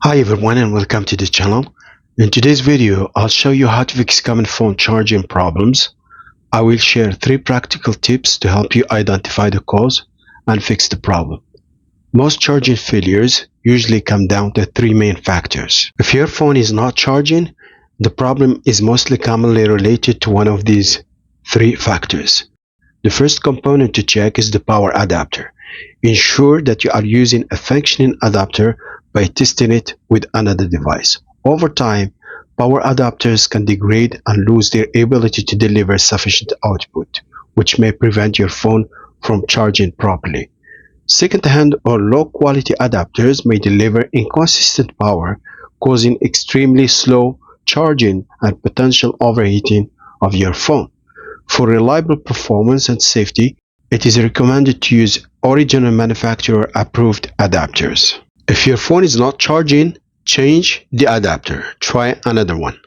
Hi everyone and welcome to the channel. In today's video, I'll show you how to fix common phone charging problems. I will share 3 practical tips to help you identify the cause and fix the problem. Most charging failures usually come down to 3 main factors. If your phone is not charging, the problem is mostly commonly related to one of these 3 factors. The first component to check is the power adapter. Ensure that you are using a functioning adapter by testing it with another device. Over time, power adapters can degrade and lose their ability to deliver sufficient output, which may prevent your phone from charging properly. Second-hand or low-quality adapters may deliver inconsistent power, causing extremely slow charging and potential overheating of your phone. For reliable performance and safety, it is recommended to use original manufacturer approved adapters. If your phone is not charging, change the adapter. Try another one.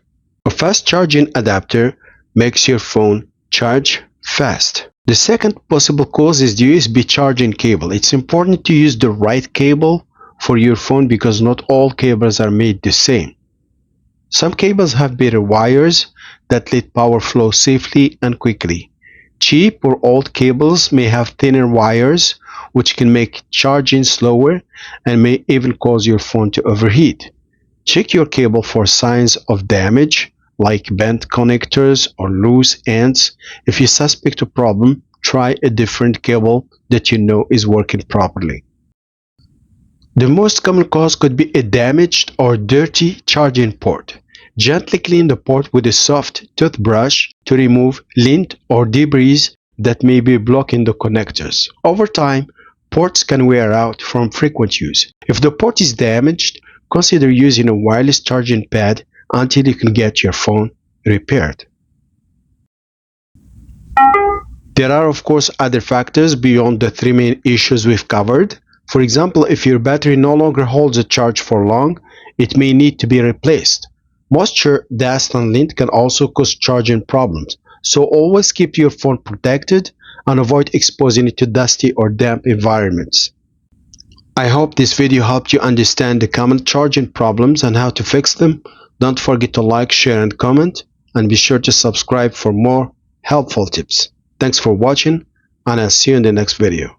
A fast charging adapter makes your phone charge fast. The second possible cause is the USB charging cable. It's important to use the right cable for your phone because not all cables are made the same. Some cables have better wires that let power flow safely and quickly. Cheap or old cables may have thinner wires, which can make charging slower and may even cause your phone to overheat. Check your cable for signs of damage, like bent connectors or loose ends. If you suspect a problem, try a different cable that you know is working properly. The most common cause could be a damaged or dirty charging port. Gently clean the port with a soft toothbrush to remove lint or debris that may be blocking the connectors. Over time, ports can wear out from frequent use. If the port is damaged, consider using a wireless charging pad until you can get your phone repaired. There are of course other factors beyond the 3 main issues we've covered. For example, if your battery no longer holds a charge for long, it may need to be replaced. Moisture, dust, and lint can also cause charging problems, so always keep your phone protected and avoid exposing it to dusty or damp environments. I hope this video helped you understand the common charging problems and how to fix them. Don't forget to like, share, and comment, and be sure to subscribe for more helpful tips. Thanks for watching, and I'll see you in the next video.